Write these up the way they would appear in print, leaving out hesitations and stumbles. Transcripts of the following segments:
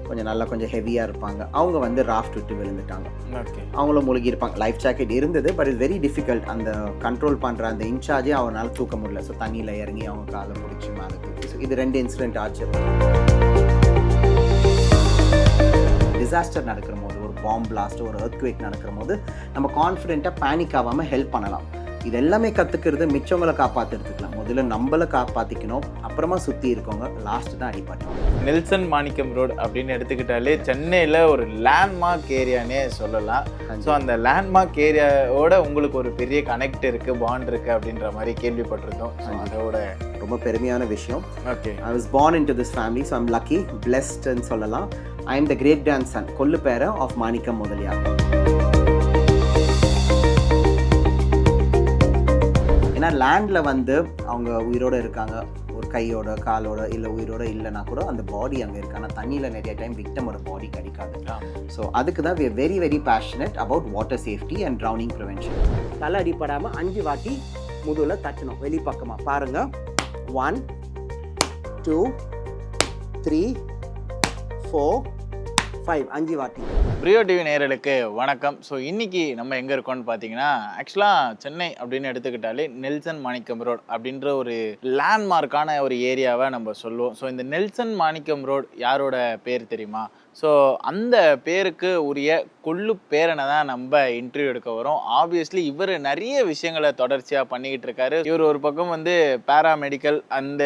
கொஞ்சம் நல்லா கொஞ்சம் ஹெவியாக இருப்பாங்க. அவங்க வந்து ராஃப்ட் விட்டு விழுந்துட்டாங்க. ஓகே. அவங்களும் முழுகியிருப்பாங்க. லைஃப் ஜாக்கெட் இருந்தது, பட் இட்ஸ் வெரி டிஃபிகல்ட். அந்த கண்ட்ரோல் பண்ணுற அந்த இன்சார்ஜே அவரால் தூக்க முடியல. ஸோ தண்ணியில் இறங்கி அவங்க காலை பிடிச்சி மேலே தூக்கி. ஸோ இது 2 இன்சிடென்ட் ஆச்சு. டிசாஸ்டர் நடக்கிற போது, ஒரு பாம்பு பிளாஸ்ட், ஒரு எர்த்குவேக் நடக்கிற போது நம்ம கான்ஃபிடென்ட்டாக பேனிக் ஆகாமல் ஹெல்ப் பண்ணலாம். இது எல்லாமே கற்றுக்கிறது மிச்சவங்களை காப்பாற்றுறதுக்கலாம். முதல்ல நம்மளை காப்பாற்றிக்கணும், அப்புறமா சுற்றி இருக்கவங்க, லாஸ்ட்டு தான் அடிப்பட்டோம். நெல்சன் மாணிக்கம் ரோடு அப்படின்னு எடுத்துக்கிட்டாலே சென்னையில் ஒரு லேண்ட்மார்க் ஏரியானே சொல்லலாம். ஸோ அந்த லேண்ட்மார்க் ஏரியாவோட உங்களுக்கு ஒரு பெரிய கனெக்ட் இருக்குது, பாண்ட் இருக்குது அப்படின்ற மாதிரி கேள்விப்பட்டிருந்தோம். ஸோ அதோட ரொம்ப பெருமையான விஷயம். Okay. I was born into this family, so I'm lucky, blessed ன்னு சொல்லலாம். I am the great grandson, கொல்லு பேர of மாணிக்கம் முதலியார். ஏன்னா லேண்டில் வந்து அவங்க உயிரோடு இருக்காங்க, ஒரு கையோட காலோட இல்லை உயிரோட இல்லைனா கூட அந்த பாடி அங்கே இருக்கு. ஆனால் தண்ணியில் நிறைய டைம் விக்டமோட பாடி கிடைக்காது. ஸோ அதுக்கு தான் we are very very passionate about water safety and drowning prevention. தலை அடிப்படாமல் 5 வாட்டி முதுகில் தட்டணும் வெளிப்பக்கமாக. பாருங்கள், 1 2 3 4 5 5 வாட்டி. பிரியோ டிவி நேயர்களுக்கு வணக்கம். ஸோ இன்றைக்கி நம்ம எங்கே இருக்கோம்னு பார்த்தீங்கன்னா, ஆக்சுவலாக சென்னை அப்படின்னு எடுத்துக்கிட்டாலே நெல்சன் மாணிக்கம் ரோட் அப்படின்ற ஒரு லேண்ட்மார்க்கான ஒரு ஏரியாவை நம்ம சொல்லுவோம். ஸோ இந்த நெல்சன் மாணிக்கம் ரோட் யாரோட பேர் தெரியுமா? ஸோ அந்த பேருக்கு உரிய கொள்ளு பேரனை தான் நம்ம இன்டர்வியூ எடுக்க வரோம். ஆப்வியஸ்லி இவர் நிறைய விஷயங்களை தொடர்ச்சியாக பண்ணிக்கிட்டு இருக்காரு. இவர் ஒரு பக்கம் வந்து பேராமெடிக்கல் அந்த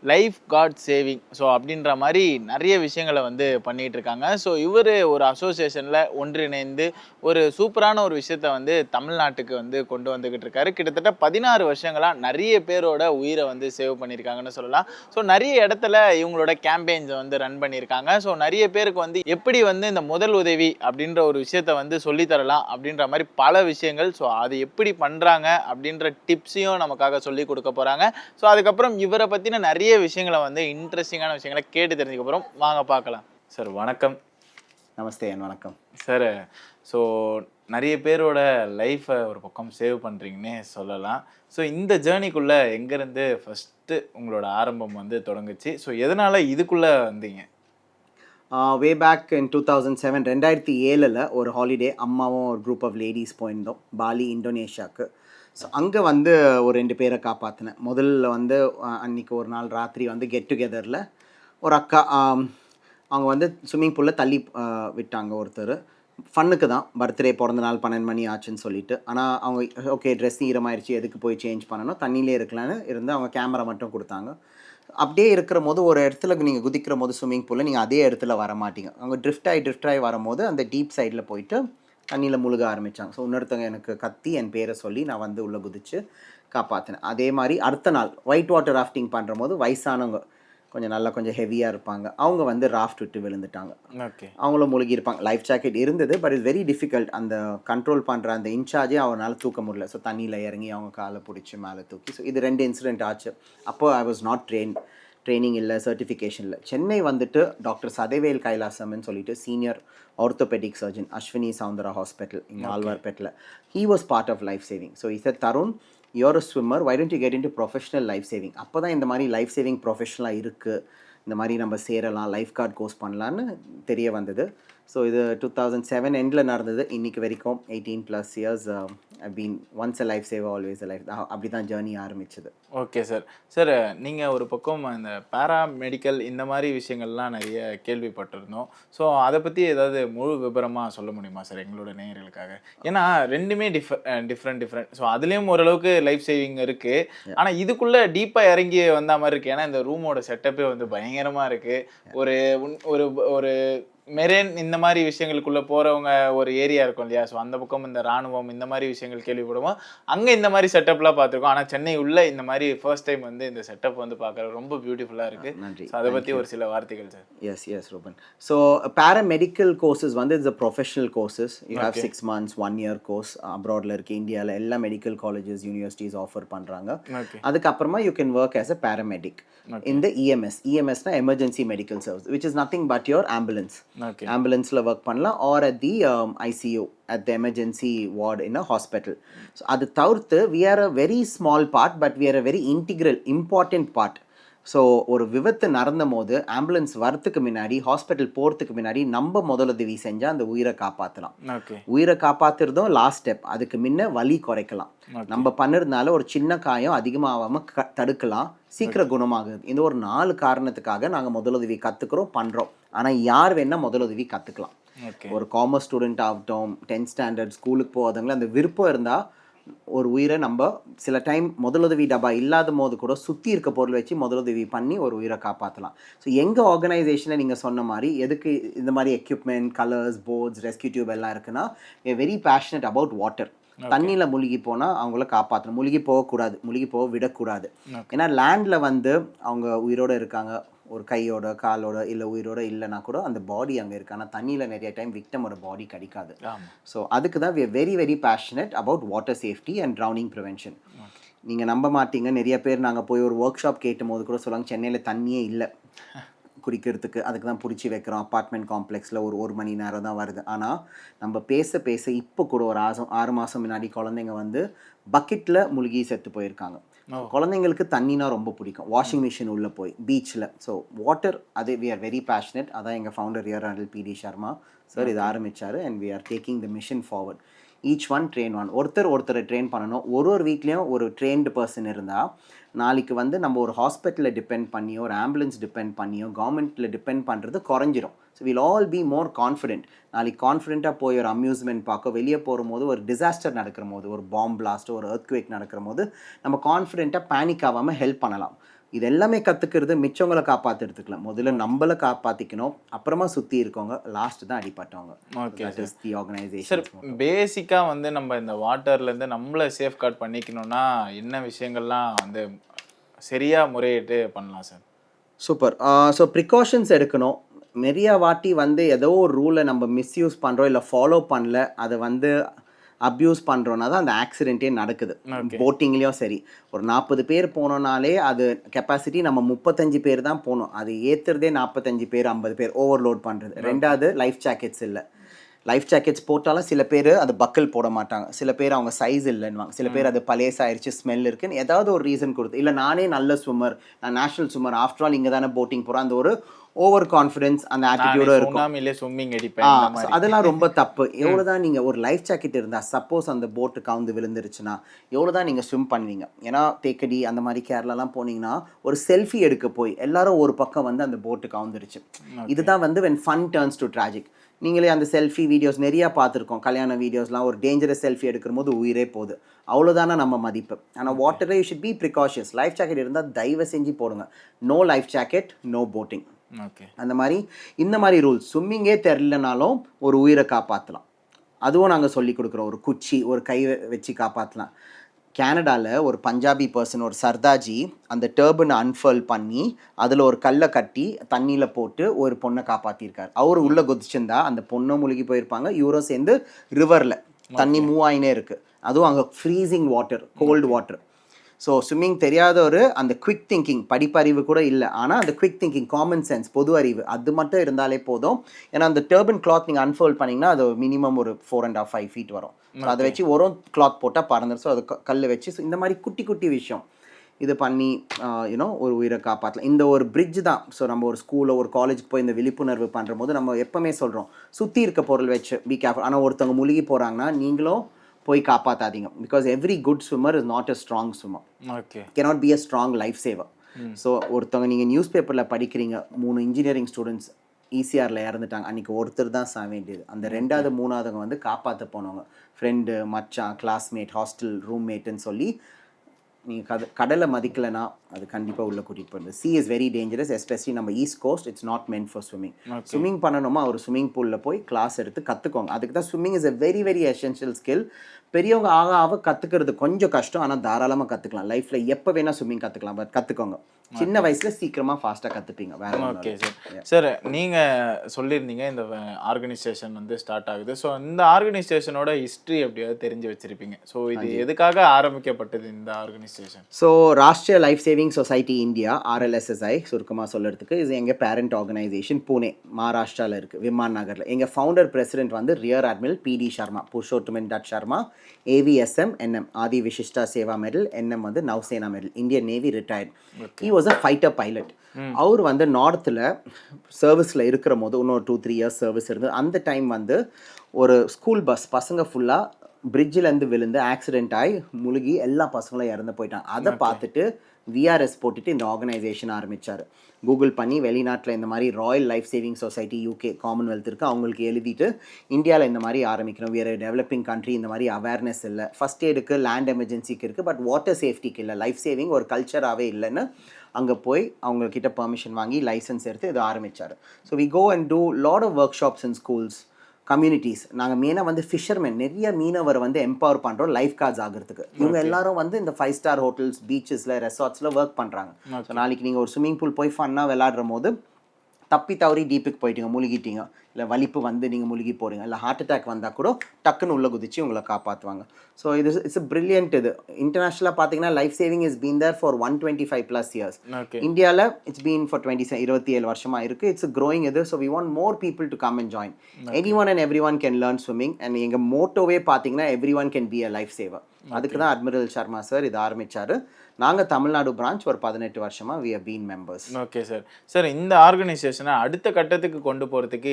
லைஃப் காட் சேவிங் ஸோ அப்படின்ற மாதிரி நிறைய விஷயங்களை வந்து பண்ணிகிட்டு இருக்காங்க. ஸோ இவர் ஒரு அசோசியேஷனில் ஒன்றிணைந்து ஒரு சூப்பரான ஒரு விஷயத்தை வந்து தமிழ்நாட்டுக்கு வந்து கொண்டு வந்துக்கிட்டு இருக்காரு. கிட்டத்தட்ட 16 வருஷங்களாக நிறைய பேரோட உயிரை வந்து சேவ் பண்ணியிருக்காங்கன்னு சொல்லலாம். ஸோ நிறைய இடத்துல இவங்களோட கேம்பெயின்ஸை வந்து ரன் பண்ணியிருக்காங்க. ஸோ நிறைய பேருக்கு வந்து எப்படி வந்து இந்த முதல் உதவி அப்படின்ற ஒரு விஷயத்தை வந்து சொல்லித்தரலாம் அப்படின்ற மாதிரி பல விஷயங்கள், ஸோ அது எப்படி பண்ணுறாங்க அப்படின்ற டிப்ஸையும் நமக்காக சொல்லி கொடுக்க போகிறாங்க. ஸோ அதுக்கப்புறம் இவரை பற்றின நிறைய விஷயங்களை வந்து இன்ட்ரெஸ்டிங்கான விஷயங்களை கேட்டு தெரிஞ்சுக்க போகிறோம். வாங்க பார்க்கலாம். சார் வணக்கம். நமஸ்தே. வணக்கம் சார். ஸோ நிறைய பேரோட லைஃப்பை ஒரு பக்கம் சேவ் பண்ணுறீங்கன்னே சொல்லலாம். ஸோ இந்த ஜேர்னிக்குள்ளே எங்கேருந்து ஃபஸ்ட்டு உங்களோட ஆரம்பம் வந்து தொடங்குச்சு? ஸோ எதனால் இதுக்குள்ளே வந்தீங்க? வே பேக் இன் 2007 2007 ஒரு ஹாலிடே அம்மாவும் ஒரு குரூப் ஆஃப் லேடிஸ் போயிருந்தோம் பாலி, இந்தோனேஷியாவுக்கு. ஸோ அங்கே வந்து ஒரு 2 பேரை காப்பாற்றினேன். முதல்ல வந்து அன்றைக்கி ஒரு நாள் ராத்திரி வந்து கெட் டுகெதரில் ஒரு அக்கா அவங்க வந்து ஸ்விம்மிங் பூலில் தள்ளி விட்டாங்க. ஒருத்தர் ஃபன்னுக்கு தான், பர்த்டே பிறந்த நாள் 12 மணி ஆச்சுன்னு சொல்லிட்டு. ஆனால் அவங்க ஓகே ட்ரெஸ் ஈரமாயிடுச்சு, எதுக்கு போய் சேஞ்ச் பண்ணணும், தண்ணியிலே இருக்கலான்னு இருந்து அவங்க கேமரா மட்டும் கொடுத்தாங்க. அப்படியே இருக்கிற போது ஒரு இடத்துல நீங்கள் குதிக்கிற போது ஸ்விம்மிங் பூலில் நீங்கள் அதே இடத்துல வர மாட்டீங்க. அவங்க ட்ரிஃப்ட் ஆகி வரும்போது அந்த டீப் சைடில் போயிட்டு தண்ணியில் முழுக ஆரம்பித்தாங்க. ஸோ இன்னொருத்தவங்க எனக்கு கத்தி என் பேரை சொல்லி நான் வந்து உள்ளே குதித்து காப்பாற்றினேன். அதே மாதிரி அடுத்த நாள் ஒயிட் வாட்டர் ராஃப்டிங் பண்ணுற போது வயசானவங்க கொஞ்சம் நல்லா கொஞ்சம் ஹெவியாக இருப்பாங்க, அவங்க வந்து ராஃப்ட் விட்டு விழுந்துட்டாங்க. ஓகே. அவங்களும் முழுகியிருப்பாங்க. லைஃப் ஜாக்கெட் இருந்தது, பட் இட்ஸ் வெரி டிஃபிகல்ட். அந்த கண்ட்ரோல் பண்ணுற அந்த இன்சார்ஜே அவரால் தூக்க முடியல. ஸோ தண்ணியில் இறங்கி அவங்க காலை பிடிச்சி மேலே தூக்கி. ஸோ இது 2 இன்சிடென்ட் ஆச்சு. அப்போ ஐ வாஸ் நாட் ட்ரைனிங் இல்லை, சர்டிஃபிகேஷன் இல்லை. சென்னை வந்துட்டு டாக்டர் சதைவேல் கைலாசம்னு சொல்லிட்டு senior orthopaedic surgeon Ashwini Soundara hospital இங்கே ஆழ்வார்பேட்டில், he was part of life saving. So is Tarun, you are a swimmer, why don't you get into professional life saving. அப்போ தான் இந்த மாதிரி லைஃப் சேவிங் ப்ரொஃபஷனலாக இருக்குது, இந்த மாதிரி நம்ம சேரலாம், லைஃப் கார்டு கோர்ஸ் பண்ணலான்னு தெரிய வந்தது. ஸோ இது 2007 எண்டில் நடந்தது. இன்றைக்கி வரைக்கும் 18+ years been once a life saver always a life. அப்படி தான் ஜேர்னி ஆரம்பிச்சது. Okay sir. சார் நீங்கள் ஒரு பக்கம் இந்த பேராமெடிக்கல் இந்த மாதிரி விஷயங்கள்லாம் நிறைய கேள்விப்பட்டிருந்தோம். ஸோ அதை பற்றி ஏதாவது முழு விபரமாக சொல்ல முடியுமா சார் எங்களோட நேயர்களுக்காக? ஏன்னா ரெண்டுமே டிஃப்ரெண்ட். ஸோ அதுலேயும் ஓரளவுக்கு லைஃப் சேவிங் இருக்குது, ஆனால் இதுக்குள்ளே டீப்பாக இறங்கி வந்த மாதிரி இருக்குது. ஏன்னா இந்த ரூமோட செட்டப்பே வந்து பயங்கரமாக இருக்குது. ஒரு ஒரு ஒரு மெரேன் இந்த மாதிரி விஷயங்களுக்குள்ளே போகிறவங்க ஒரு ஏரியா இருக்கும் இல்லையா? ஸோ அந்த பக்கம் இந்த ராணுவம் இந்த மாதிரி விஷயங்கள் கேள்விப்படுவோம். அங்கே இந்த மாதிரி செட்டப்லாம் பார்த்துருக்கோம். ஆனால் சென்னை உள்ள இந்த மாதிரி ஃபர்ஸ்ட் டைம் வந்து இந்த செட்டப் வந்து பார்க்குற ரொம்ப பியூட்டிஃபுல்லாக இருக்குது. நன்றி. ஸோ அதை பற்றி ஒரு சில வார்த்தைகள் sir. Yes Ruben. So paramedical courses வந்து it's a professional courses. You have 6 months 1 year course. அப்ராடில் இருக்குது, இந்தியாவில் எல்லா மெடிக்கல் காலேஜஸ் யூனிவர்சிட்டிஸ் ஆஃபர் பண்ணுறாங்க. அதுக்கப்புறமா you can work as a paramedic in the EMS. EMS na emergency medical service, which is nothing but your ambulance. Okay. Ambulance la work பண்ணலாம், or at the ICU, at the emergency ward in a hospital. So அது தவிர்த்து we are a very small part, but we are a very integral important part. So ஒரு விபத்து நடந்த போது ambulance வரத்துக்கு முன்னாடி hospital போகிறதுக்கு முன்னாடி நம்ம முதலுதவி செஞ்சால் அந்த உயிரை காப்பாற்றலாம். ஓகே. உயிரை காப்பாற்றுறதும் லாஸ்ட் ஸ்டெப். அதுக்கு முன்ன வலி குறைக்கலாம். நம்ம பண்ணுறதுனால ஒரு சின்ன காயம் அதிகமாகாமல் தடுக்கலாம், சீக்கிரம் குணமாகுது. இந்த ஒரு 4 காரணத்துக்காக நாங்கள் முதலுதவி கற்றுக்குறோம், பண்ணுறோம். ஆனால் யார் வேணால் முதலுதவி கற்றுக்கலாம். ஒரு காமர்ஸ் ஸ்டூடெண்ட் ஆகட்டும், 10th ஸ்டாண்டர்ட் ஸ்கூலுக்கு போகாதவங்கள அந்த விருப்பம் இருந்தால் ஒரு உயிரை நம்ம சில டைம் முதலுதவி டப்பா இல்லாத போது கூட சுற்றி இருக்க பொருள் வச்சு முதலுதவி பண்ணி ஒரு உயிரை காப்பாற்றலாம். ஸோ எங்கள் ஆர்கனைசேஷனில் நீங்கள் சொன்ன மாதிரி எதுக்கு இந்த மாதிரி equipment, colours, boats, rescue tube எல்லாம் இருக்குன்னா, வெரி பேஷனட் அபவுட் வாட்டர். தண்ணியில் முழுகி போனால் அவங்கள காப்பாற்றணும். முழுகி போகக்கூடாது, முழுகி போக விடக்கூடாது. ஏன்னா லேண்டில் வந்து அவங்க உயிரோடு இருக்காங்க, ஒரு கையோட காலோட இல்லை உயிரோட இல்லைனா கூட அந்த பாடி அங்கே இருக்கு. ஆனால் தண்ணியில் நிறைய டைம் விக்டமோட பாடி கிடைக்காது. ஸோ அதுக்கு தான் we are very very passionate about water safety and drowning prevention. நீங்கள் நம்ப மாட்டீங்க, நிறைய பேர் நாங்கள் போய் ஒரு ஒர்க் ஷாப் கேட்டும் போது கூட சொல்லுவாங்க சென்னையில் தண்ணியே இல்லை குடிக்கிறதுக்கு, அதுக்கு தான் பிடிச்சி வைக்கிறோம். அப்பார்ட்மெண்ட் காம்ப்ளெக்ஸில் ஒரு மணி நேரம் தான் வருது. ஆனால் நம்ம பேச பேச இப்போ கூட ஒரு 6 மாதம் முன்னாடி குழந்தைங்க வந்து பக்கெட்டில் முழுகி செத்து போயிருக்காங்க. குழந்தைங்களுக்கு தண்ணினா ரொம்ப பிடிக்கும். வாஷிங் மிஷின் உள்ளே போய் பீச்சில். ஸோ வாட்டர் அது வி ஆர் வெரி பேஷனட். அதான் எங்கள் founder rear Anil PD Sharma sir இது ஆரம்பித்தார். And we are taking the mission forward. Each one train one. ஒருத்தரை ட்ரெயின் பண்ணணும். ஒரு வீக்லேயும் ஒரு ட்ரெயின்டு பர்சன் இருந்தால் நாளைக்கு வந்து நம்ம ஒரு ஹாஸ்பிட்டலில் டிபெண்ட் பண்ணியோ, ஒரு ஆம்புலன்ஸ் டிபெண்ட் பண்ணியோ, கவர்மெண்ட்டில் டிபெண்ட் பண்ணுறது குறைஞ்சிரும். So will all be more confident. நாளைக்கு கான்ஃபிடென்ட்டாக போய் ஒரு அம்யூஸ்மெண்ட் பார்க்க வெளியே போகிற போது, ஒரு டிசாஸ்டர் நடக்கிற போது, ஒரு பாம்பு பிளாஸ்ட்டோ ஒரு எர்த்குவேக் நடக்கிற போது நம்ம கான்ஃபிடென்ட்டாக பேனிக் ஆகாமல் ஹெல்ப் பண்ணலாம். இது எல்லாமே கற்றுக்கிறது மிச்சவங்களை காப்பாற்றுறதுக்குல முதல்ல நம்மளை காப்பாற்றிக்கணும், அப்புறமா சுற்றி இருக்கவங்க, லாஸ்ட் தான் அடிப்பட்டவங்க. Okay that is the organisation. Sir, பேசிக்காக வந்து நம்ம இந்த வாட்டர்லேருந்து நம்மளை சேஃப்கார்ட் பண்ணிக்கணும்னா என்ன விஷயங்கள்லாம் வந்து சரியாக முறையிட்டு பண்ணலாம் சார்? சூப்பர். ஸோ ப்ரிகாஷன்ஸ் எடுக்கணும். நிறையா வாட்டி வந்து ஏதோ ஒரு ரூலை நம்ம மிஸ்யூஸ் பண்ணுறோம், இல்லை ஃபாலோ பண்ணல, அதை வந்து அப்யூஸ் பண்ணுறோன்னா தான் அந்த ஆக்சிடென்ட்டே நடக்குது. போட்டிங்லேயும் சரி, ஒரு 40 பேர் போனோம்னாலே அது கெப்பாசிட்டி நம்ம 35 பேர் தான் போகணும். அது ஏற்றுறதே 45 பேர் 50 பேர் ஓவர்லோட் பண்ணுறது. ரெண்டாவது லைஃப் ஜாக்கெட்ஸ் இல்லை. லைஃப் ஜாக்கெட்ஸ் போட்டாலும் சில பேர் அது பக்கல் போட மாட்டாங்க, சில பேர் அவங்க சைஸ் இல்லைன்னுவாங்க, சில பேர் அது பழையசாயிருச்சு, ஸ்மெல் இருக்குன்னு ஏதாவது ஒரு ரீசன் கொடுத்து, இல்லை நானே நல்ல ஸ்விம்மர், நான் நேஷனல் ஸ்விம்மர், ஆஃப்டர் ஆல் இங்கே தானே போட்டிங் போகிறோம், அந்த ஒரு ஓவர் கான்ஃபிடன்ஸ், அந்த ஆட்டிடியூடும் இருக்கும். அதெல்லாம் ரொம்ப தப்பு. எவ்வளோதான் நீங்கள் ஒரு லைஃப் ஜாக்கெட் இருந்தால், சப்போஸ் அந்த போட்டு கவுந்து விழுந்துருச்சுன்னா எவ்வளோதான் நீங்கள் ஸ்விம் பண்ணுவீங்க? ஏன்னா தேக்கடி அந்த மாதிரி கேரளாலாம் போனீங்கன்னா ஒரு செல்ஃபி எடுக்க போய் எல்லாரும் ஒரு பக்கம் வந்து அந்த போட்டு கவுந்துருச்சு. இதுதான் வந்து when fun turns to tragic. நீங்களே அந்த செல்ஃபி வீடியோஸ் நிறையா பார்த்துருக்கோம், கல்யாண வீடியோஸ்லாம். ஒரு டேஞ்சரஸ் செல்ஃபி எடுக்கிற போது உயிரே போகுது. அவ்வளோதானே நம்ம மதிப்பு. ஆனால் வாட்டரை you should be precautious. Life jacket இருந்தால் தயவு செஞ்சு போடுங்க. No life jacket, no boating. அந்த மாதிரி இந்த மாதிரி ரூல்ஸ். ஸ்விம்மிங்கே தெரிலனாலும் ஒரு உயிரை காப்பாற்றலாம். அதுவும் நாங்கள் சொல்லி கொடுக்குறோம். ஒரு குச்சி, ஒரு கை வச்சு காப்பாற்றலாம். கேனடாவில் ஒரு பஞ்சாபி பர்சன், ஒரு சர்தாஜி, அந்த டர்பனை அன்ஃபர்ல் பண்ணி அதில் ஒரு கல்லை கட்டி தண்ணியில் போட்டு ஒரு பொண்ணை காப்பாற்றிருக்காரு. அவர் உள்ளே குதிச்சிருந்தா அந்த பொண்ணை முழுகி போயிருப்பாங்க, இவரும் சேர்ந்து ரிவரில் தண்ணி மூவ் ஆகினே இருக்குது. அதுவும் அங்கே freezing water, cold water. So swimming தெரியாதவர் அந்த குவிக் திங்கிங், படிப்பறிவு கூட இல்லை, ஆனால் அந்த குவிக் திங்கிங், காமன் சென்ஸ், பொது அறிவு அது மட்டும் இருந்தாலே போதும். ஏன்னா அந்த டர்பன் கிளாத் நீங்கள் அன்ஃபோல்ட் பண்ணிங்கன்னா அது மினிமம் ஒரு 4.5 feet வரும். ஸோ அதை வச்சு ஒரு கிளாத் போட்டால் பறந்துடும். ஸோ அது கல் வச்சு இந்த மாதிரி குட்டி குட்டி விஷயம் இது பண்ணி யூனோ ஒரு உயிரை காப்பாற்றலாம். இந்த ஒரு பிரிட்ஜ் தான். ஸோ நம்ம ஒரு ஸ்கூலில் ஒரு காலேஜுக்கு போய் இந்த விழிப்புணர்வு பண்ணுற போது நம்ம எப்போவுமே சொல்கிறோம், சுற்றி இருக்க பொருள் வச்சு பி கேர்ஃபுல். ஆனால் ஒருத்தவங்க முழுகி போகிறாங்கன்னா நீங்களும் போய் காப்பாற்றாதீங்க. Because every good swimmer is not a strong swimmer. Cannot be a strong life saver. So ஒருத்தவங்க நீங்கள் நியூஸ் பேப்பரில் படிக்கிறீங்க, 3 இன்ஜினியரிங் ஸ்டூடெண்ட்ஸ் ECRல இறந்துட்டாங்க, அன்றைக்கி ஒருத்தர் தான் சாக வேண்டியது. அந்த 2வது 3வதுங்க வந்து காப்பாற்ற போனவங்க, ஃப்ரெண்டு, மச்சான், கிளாஸ்மேட், ஹாஸ்டல் ரூம்மேட்டுன்னு சொல்லி. நீங்கள் கடலை மதிக்கலைன்னா அது கண்டிப்பாக உள்ளே கூட்டிகிட்டு போகிறது. Sea is very dangerous, especially நம்ம east coast. It's not meant for swimming. Swimming பண்ணணுமா ஒரு ஸ்விம்மிங் பூலில் போய் கிளாஸ் எடுத்து கற்றுக்கோங்க. அதுக்கு தான் swimming is a very very essential skill. பெரியவங்க ஆக கற்றுக்கிறது கொஞ்சம் கஷ்டம், ஆனால் தாராளமாக கற்றுக்கலாம். லைஃப்பில் எப்போ வேணால் ஸ்விம்மிங் கற்றுக்கலாம். பட் கற்றுக்கோங்க. சின்ன வயசில் சீக்கிரமாக ஃபாஸ்ட்டாக கற்றுப்பீங்க. வேறு. Okay sir. சார், நீங்கள் சொல்லியிருந்தீங்க இந்த ஆர்கனைசேஷன் வந்து ஸ்டார்ட் ஆகுது. ஸோ இந்த ஆர்கனைசேஷனோட ஹிஸ்ட்ரி எப்படியாவது தெரிஞ்சு வச்சுருப்பீங்க. ஸோ இது எதுக்காக ஆரம்பிக்கப்பட்டது இந்த organisation? So Rashtriya life saving society India, RLSSI சுருக்கமாக சொல்கிறதுக்கு, இது எங்கள் பேரண்ட் ஆர்கனைசேஷன். பூனே, மகாராஷ்டிராவில் இருக்குது, விமான் நகரில். எங்கள் ஃபவுண்டர் பிரசிடென்ட் வந்து rear admiral PD Sharma, Purushothaman that Sharma. AVSM NM, Ati Vishishta Seva medal. NM வந்து Nausena medal, Indian navy retired. He was was a fighter pilot. அவர் வந்து நார்த்தில் சர்வீஸில் இருக்கிற போது இன்னொரு 2-3 இயர்ஸ் சர்வீஸ் இருந்தது. அந்த டைம் வந்து ஒரு ஸ்கூல் பஸ் பசங்க ஃபுல்லாக பிரிட்ஜிலேருந்து விழுந்து ஆக்சிடென்ட் ஆகி முழுகி எல்லா பசங்களும் இறந்து போயிட்டாங்க. அதை பார்த்துட்டு விஆர்எஸ் போட்டுட்டு இந்த ஆர்கனைசேஷன் ஆரம்பித்தார். கூகுள் பண்ணி வெளிநாட்டில் இந்த மாதிரி Royal life saving society UK Commonwealth இருக்குது, அவங்களுக்கு எழுதிட்டு இந்தியாவில் இந்த மாதிரி ஆரம்பிக்கணும், வேறு டெவலப்பிங் கண்ட்ரி இந்த மாதிரி அவேர்னஸ் இல்லை, ஃபஸ்ட் எய்டுக்கு லேண்ட் எமர்ஜென்சிக்கு இருக்குது, பட் வாட்டர் சேஃப்டிக்கு இல்லை, லைஃப் சேவிங் ஒரு கல்ச்சராகவே இல்லைன்னு அங்கே போய் அவங்கக்கிட்ட பெர்மிஷன் வாங்கி லைசன்ஸ் எடுத்து இது ஆரம்பித்தார். So we go and do lot of workshops in schools, communities. நாங்கள் மெயினாக வந்து ஃபிஷர்மென் நிறைய மீனவரை வந்து எம்பவர் பண்ணுறோம் லைஃப் கார்ட்ஸ் ஆகிறதுக்கு. இவங்க எல்லாரும் வந்து இந்த 5 ஸ்டார் ஹோட்டல்ஸ், பீச்சஸில், ரெசார்ட்ஸில் ஒர்க் பண்ணுறாங்க. ஸோ நாளைக்கு நீங்கள் ஒரு ஸ்விம்மிங் பூல் போய் ஃபன்னாக விளாடுற போது தப்பி தவறி டீப்புக்கு போயிட்டீங்க, முழுகிட்டீங்க, இல்லை வலிப்பு வந்து நீங்கள் முழுகி போகிறீங்க, இல்லை ஹார்ட் அட்டாக் வந்தால் கூட டக்குன்னு உள்ள குதிச்சு உங்களை காப்பாற்றுவாங்க. ஸோ இது இட்ஸ் பிரில்லியன்ட். இது இன்டர்நேஷ்னலாக பார்த்தீங்கன்னா life saving is been there for 125+ years. இந்தியாவில் இட்ஸ் பீன் ஃபார் 27 வருஷமாக இருக்குது. இட்ஸ் க்ரோயிங் இது. So we want more people to come and join. anyone and everyone can learn swimming. And எங்கள் மோட்டோவே பார்த்தீங்கன்னா everyone can be a life saver. அதுக்கு தான் admiral Sharma sir இது ஆரம்பித்தார். நாங்கள் தமிழ்நாடு பிரான்ச் ஒரு 18 வருஷமாக we have been members. Okay sir. Sir இந்த ஆர்கனைசேஷனை அடுத்த கட்டத்துக்கு கொண்டு போகிறதுக்கு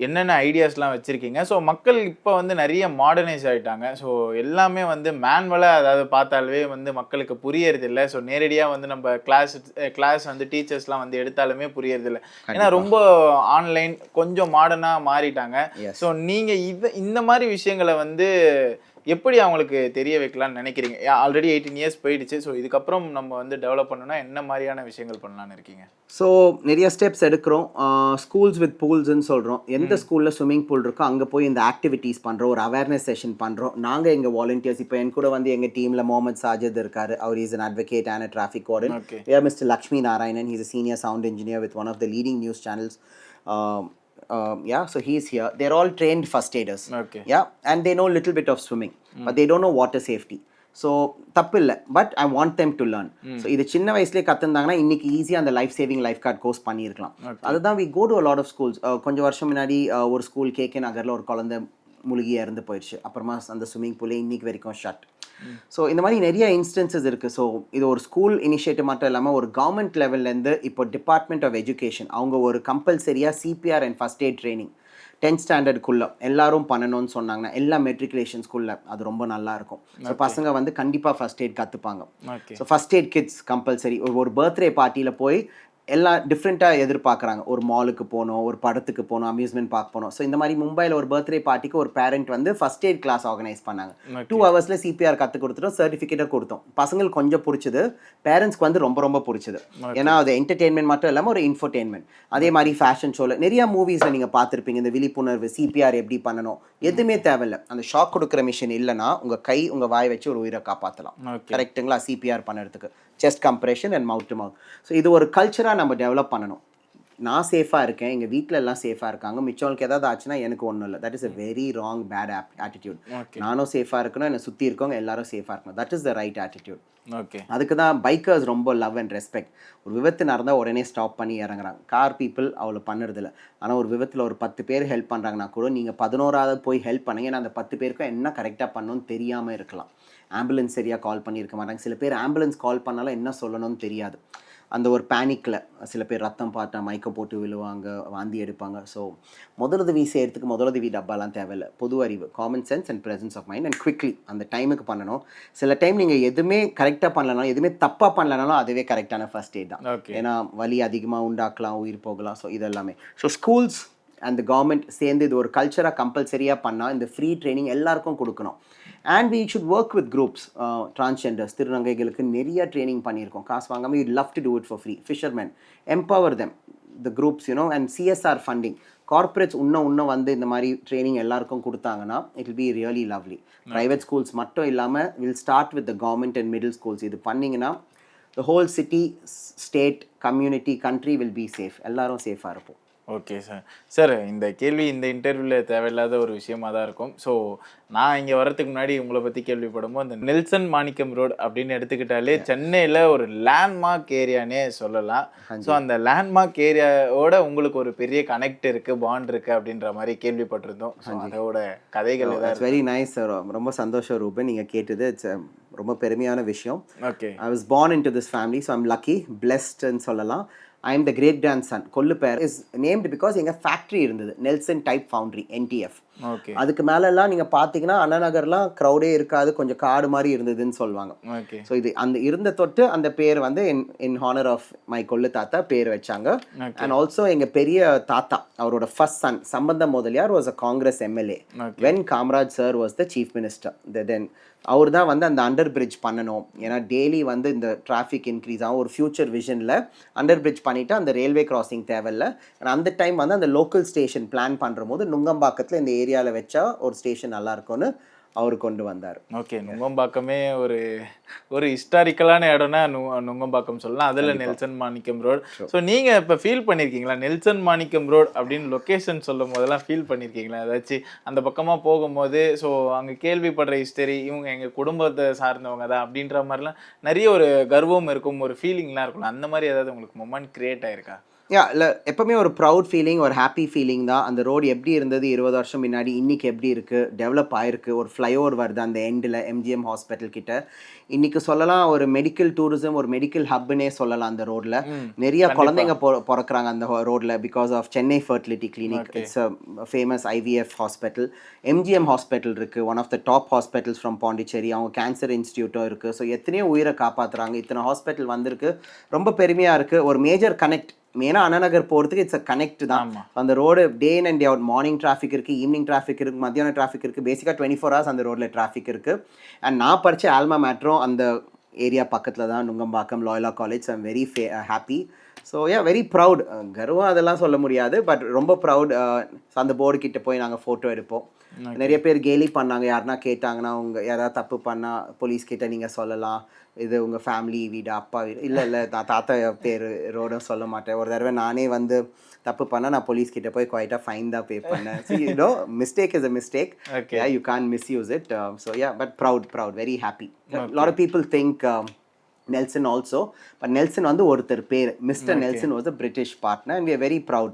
என்னென்ன ஐடியாஸ்லாம் வச்சுருக்கீங்க? ஸோ மக்கள் இப்போ வந்து நிறைய மாடர்னைஸ் ஆகிட்டாங்க. ஸோ எல்லாமே வந்து மேனுவலாக அதாவது பார்த்தாலே வந்து மக்களுக்கு புரியறதில்லை. ஸோ நேரடியாக வந்து நம்ம கிளாஸ் வந்து டீச்சர்ஸ்லாம் வந்து எடுத்தாலுமே புரியறதில்லை. ஏன்னா ரொம்ப ஆன்லைன் கொஞ்சம் மாடர்னாக மாறிட்டாங்க. ஸோ நீங்கள் இந்த மாதிரி விஷயங்களை வந்து எப்படி அவங்களுக்கு தெரிய வைக்கலாம்னு நினைக்கிறீங்க? ஆல்ரெடி 18 இயர்ஸ் போயிடுச்சு. ஸோ இதுக்கப்புறம் நம்ம வந்து டெவலப் பண்ணணும்னா என்ன மாதிரியான விஷயங்கள் பண்ணலான்னு இருக்கீங்க? ஸோ நிறைய ஸ்டெப்ஸ் எடுக்கிறோம். ஸ்கூல்ஸ் வித் பூல்ஸ்ன்னு சொல்கிறோம். எந்த ஸ்கூலில் ஸ்விம்மிங் பூல் இருக்கோ அங்கே போய் இந்த ஆக்டிவிட்டீஸ் பண்ணுறோம், ஒரு அவேர்னஸ் செஷன் பண்ணுறோம். நாங்கள் எங்கள் வாலண்டியர்ஸ் இப்போ என் கூட வந்து எங்கள் டீமில் முகமது சாஜித் இருக்கார். அவர் is an advocate and a traffic warden. Mister Lakshmi Narayanan, he's a senior sound engineer with one of the leading news channels. So he's here. They're all trained first aiders. And they know a little bit of swimming, but they don't know water safety. So தப்பு இல்லை, but I want them to learn. So இது சின்ன வயசுலேயே கற்றுந்தாங்கன்னா இன்றைக்கி ஈஸியாக அந்த life saving life guard course பண்ணியிருக்கலாம். அதுதான் we go to a lot of schools. கொஞ்சம் வருஷம் முன்னாடி ஒரு ஸ்கூல் KK நகரில் ஒரு குழந்தை முழுகி இறந்து போயிடுச்சு. அப்புறமா அந்த ஸ்விம்மிங் பூலே இன்னைக்கு வரைக்கும் ஷட். ஸோ இந்த மாதிரி நிறைய இன்ஸ்டன்சஸ் இருக்குது. ஸோ இது ஒரு ஸ்கூல் இனிஷியேட்டிவ் மட்டும் இல்லாமல் ஒரு கவர்மெண்ட் லெவல்லேருந்து இப்போ டிபார்ட்மெண்ட் ஆஃப் எஜுகேஷன் அவங்க ஒரு கம்பல்சரியாக CPR and first aid training 10th ஸ்டாண்டர்டுக்குள்ளே எல்லாரும் பண்ணணும்னு சொன்னாங்கன்னா எல்லா மெட்ரிகுலேஷன் ஸ்கூலில் அது ரொம்ப நல்லாயிருக்கும். ஸோ பசங்க வந்து கண்டிப்பாக ஃபஸ்ட் எய்ட் கற்றுப்பாங்க. So first aid kids compulsory. ஒரு பர்த்டே பார்ட்டியில் போய் எல்லாம் டிஃப்ரெண்ட்டாக எதிர்பார்க்குறாங்க. ஒரு மாலுக்கு போகணும், ஒரு படத்துக்கு போகணும், அம்யூஸ்மெண்ட் பார்க் போகணும். ஸோ இந்த மாதிரி மும்பையில் ஒரு பர்த்டே பார்ட்டிக்கு ஒரு பேரண்ட் வந்து ஃபஸ்ட் எய்ட் கிளாஸ் ஆர்கனைஸ் பண்ணாங்க. 2 ஹவர்ஸில் CPR கற்றுக் கொடுத்துட்டோம், சர்டிஃபிகேட்டை கொடுத்தோம். பசங்களுக்கு கொஞ்சம் பிடிச்சது, பேரண்ட்ஸ்க்கு வந்து ரொம்ப ரொம்ப பிடிச்சது. ஏன்னா அது என்டர்டெயின்மெண்ட் மட்டும் இல்லாமல் ஒரு இன்ஃபர்டெயின்மெண்ட். அதே மாதிரி ஃபேஷன் ஷோவில் நிறையா மூவிஸில் நீங்கள் பார்த்துருப்பீங்க இந்த விழிப்புணர்வு, CPR எப்படி பண்ணணும், எதுவுமே தேவையில்லை. அந்த ஷாக் கொடுக்குற மிஷின் இல்லைன்னா உங்கள் கை உங்கள் வாய் வச்சு ஒரு உயிரை காப்பாற்றலாம். கரெக்டுங்களா? CPR பண்ணுறதுக்கு chest compression and mouth to mouth. So இது ஒரு கல்ச்சராக நம்ம டெவலப் பண்ணணும். நான் சேஃபாக இருக்கேன், எங்கள் வீட்டில் எல்லாம் சேஃபாக இருக்காங்க, மிச்சவங்களுக்கு ஏதாவது ஆச்சுன்னா எனக்கு ஒன்றும் இல்லை. That is a very wrong bad attitude. நானும் சேஃபாக இருக்கணும், என்னை சுற்றி இருக்கவங்க எல்லாரும் சேஃபாக இருக்கணும். That is the right attitude. அதுக்கு தான் பைக்கர்ஸ் ரொம்ப லவ் அண்ட் ரெஸ்பெக்ட். ஒரு விபத்து நடந்தால் உடனே ஸ்டாப் பண்ணி இறங்குறாங்க. கார் பீப்புள் அவ்வளோ பண்ணுறதில்ல. ஆனால் ஒரு விபத்தில் ஒரு 10 பேர் ஹெல்ப் பண்ணுறாங்கன்னா கூட நீங்கள் 11ஆவது போய் ஹெல்ப் பண்ணுங்க. ஏன்னா அந்த 10 பேருக்கும் என்ன கரெக்டாக பண்ணணும்னு தெரியாமல் இருக்கலாம். ஆம்புலன்ஸ் சரியாக கால் பண்ணியிருக்க மாட்டாங்க. சில பேர் ஆம்புலன்ஸ் கால் பண்ணாலும் என்ன சொல்லணும்னு தெரியாது. அந்த ஒரு பேனிக்கில் சில பேர் ரத்தம் பார்த்தா மயக்கம் போட்டு விழுவாங்க, வாந்தி எடுப்பாங்க. ஸோ முதலுதவி செய்கிறதுக்கு முதலுதவி டப்பாலாம் தேவையில்லை. பொது அறிவு, common sense and presence of mind and quickly அந்த டைமுக்கு பண்ணணும். சில டைம் நீங்கள் எதுவுமே கரெக்டாக பண்ணலனாலும், எதுவுமே தப்பாக பண்ணலனாலும் அதுவே கரெக்டான ஃபர்ஸ்ட் எய்ட் தான். ஏன்னா வலி அதிகமாக உண்டாக்கலாம், உயிர் போகலாம். ஸோ இதெல்லாமே ஸ்கூல்ஸ் அண்ட் கவர்மெண்ட் சேர்ந்து இது ஒரு கல்ச்சராக கம்பல்சரியாக பண்ணால் இந்த ஃப்ரீ ட்ரைனிங் எல்லாருக்கும் கொடுக்கணும். And we should work with groups. Transgenders, திருநங்கைகளுக்கு நிறைய ட்ரைனிங் பண்ணியிருக்கோம், காசு வாங்காமல். you'd love to do it for free. Fishermen, empower them, the groups, and CSR funding. Corporates இன்னும் வந்து இந்த மாதிரி ட்ரைனிங் எல்லாருக்கும் கொடுத்தாங்கன்னா it will be really lovely. Private schools மட்டும் இல்லாமல் we'll start with the government and middle schools. இது பண்ணிங்கன்னா the whole city, state, community, country will be safe. எல்லாரும் சேஃபாக இருப்போம். Okay sir. சார் இந்த கேள்வி இந்த இன்டர்வியூவில் தேவையில்லாத ஒரு விஷயமா தான் இருக்கும். ஸோ நான் இங்கே வர்றதுக்கு முன்னாடி உங்களை பற்றி கேள்விப்படும்போது இந்த நெல்சன் மாணிக்கம் ரோடு அப்படின்னு எடுத்துக்கிட்டாலே சென்னையில் ஒரு லேண்ட்மார்க் ஏரியானே சொல்லலாம். ஸோ அந்த லேண்ட்மார்க் ஏரியாவோட உங்களுக்கு ஒரு பெரிய கனெக்ட் இருக்குது, பாண்ட் இருக்குது அப்படின்ற மாதிரி கேள்விப்பட்டிருந்தோம். ஸோ அதோட கதைகள் இட்ஸ் வெரி நைஸ் சார். ரொம்ப சந்தோஷம் ரூபன் நீங்கள் கேட்டது. இட்ஸ் ரொம்ப பெருமையான விஷயம். Okay. I was born into this family, so I'm lucky, blessedன்னு சொல்லலாம். I am the great grandson. கொல்லு பேர் இஸ் நேம்டு பிகாஸ் எங்கள் ஃபேக்ட்ரி இருந்தது, Nelson type foundry, NTF. Okay. அதுக்கு மேலெல்லாம் நீங்கள் பார்த்தீங்கன்னா அண்ணா நகர்லாம் க்ரௌடே இருக்காது, கொஞ்சம் காடு மாதிரி இருந்ததுன்னு சொல்லுவாங்க. ஓகே. ஸோ இது அந்த இருந்த தொட்டு அந்த பேர் வந்து இன் ஹானர் ஆஃப் மை கொல்லு தாத்தா பேர் வச்சாங்க. அண்ட் ஆல்சோ எங்கள் பெரிய தாத்தா அவரோட first son Sambandha Mudaliar was a Congress MLA when Kamaraj sir was the chief minister. Then அவர் தான் வந்து அந்த அண்டர் பிரிட்ஜ் பண்ணணும், ஏன்னா டெய்லி வந்து இந்த டிராஃபிக் இன்க்ரீஸ் ஆகும், ஒரு ஃபியூச்சர் விஷனில் அண்டர் பிரிட்ஜ் பண்ணிவிட்டு அந்த ரயில்வே கிராசிங் தேவையில்ல. அந்த டைம் வந்து அந்த லோக்கல் ஸ்டேஷன் பிளான் பண்ணுற போது நுங்கம்பாக்கத்தில் இந்த ஏரியாவில் வச்சா ஒரு ஸ்டேஷன் நல்லா இருக்கும்னு அவர் கொண்டு வந்தார். ஓகே. நுங்கம்பாக்கமே ஒரு ஹிஸ்டாரிக்கலான இடம்னா நுங்கம்பாக்கம் சொல்லலாம். அதில் நெல்சன் மாணிக்கம் ரோடு. ஸோ நீங்கள் இப்போ ஃபீல் பண்ணியிருக்கீங்களா நெல்சன் மாணிக்கம் ரோடு அப்படின்னு லொக்கேஷன் சொல்லும் போதெல்லாம் ஃபீல் பண்ணியிருக்கீங்களா ஏதாச்சும் அந்த பக்கமாக போகும்போது? ஸோ அங்கே கேள்விப்படுற ஹிஸ்டரி இவங்க எங்கள் குடும்பத்தை சார்ந்தவங்க தான் அப்படின்ற மாதிரிலாம் நிறைய ஒரு கர்வம் இருக்கும், ஒரு ஃபீலிங்லாம் இருக்கும். அந்த மாதிரி ஏதாவது உங்களுக்கு மொமெண்ட் கிரியேட் ஆயிருக்கா? இல்லை எப்போவுமே ஒரு ப்ரவுட் ஃபீலிங், ஒரு ஹாப்பி ஃபீலிங் தான். அந்த ரோடு எப்படி இருந்தது 20 வருஷம் முன்னாடி, இன்றைக்கி எப்படி இருக்குது, டெவலப் ஆகிருக்கு. ஒரு ஃப்ளைஓவர் வருது அந்த எண்டில் MGM ஹாஸ்பிட்டல் கிட்ட. இன்றைக்கி சொல்லலாம் ஒரு மெடிக்கல் டூரிசம், ஒரு மெடிக்கல் ஹப்னே சொல்லலாம். அந்த ரோட்டில் நிறைய குழந்தைங்க பிறக்கிறாங்க அந்த ரோட்டில் because of Chennai fertility clinic. It's a famous IVF hospital. MGM hospital இருக்குது, one of the top hospitals from Pondicherry. அவங்க கேன்சர் இன்ஸ்டியூட்டும் இருக்குது. ஸோ எத்தனையோ உயிரை காப்பாற்றுறாங்க. இத்தனை ஹாஸ்பிட்டல் வந்திருக்கு, ரொம்ப பெருமையாக இருக்குது. ஒரு மேஜர் கனெக்ட் மெயினாக அண்ணா நகர் போகிறதுக்கு இட்ஸ் அ கனெக்ட் தான். அந்த road day and day out, morning traffic இருக்குது, ஈவினிங் டிராஃபிக் இருக்குது, மத்தியானம் டிராஃபிக் இருக்குது. பேசிக்காக 24 hours அந்த ரோட்டில் டிராஃபிக் இருக்குது. அண்ட் நான் படித்த ஆல்மா மேட்ரும் அந்த ஏரியா பக்கத்தில் தான், Nungambakkam Loyola college. I am very happy. So very proud. கர்வம் அதெல்லாம் சொல்ல முடியாது, பட் ரொம்ப ப்ரவுட். அந்த போர்டு கிட்ட போய் நாங்கள் ஃபோட்டோ எடுப்போம். நிறைய பேர் கேலி பண்ணாங்க, யாருன்னா கேட்டாங்கன்னா உங்கள் யாராவது தப்பு பண்ணால் போலீஸ் கிட்ட நீங்கள் சொல்லலாம், இது உங்கள் ஃபேமிலி வீடு, அப்பா வீடு. இல்லை தாத்தா பேர் ரோடும் சொல்ல மாட்டேன். ஒரு தடவை நானே வந்து தப்பு பண்ணால் நான் போலீஸ் கிட்ட போய் குவாய்ட்டாக ஃபைன் தான் பே பண்ணேன். Mistake is a mistake. You can misuse it. So but proud, very happy. Lot of people think Nelson also, but Nelson வந்து ஒருத்தர் பேர், Mr. Nelson was a British partner and we are very proud.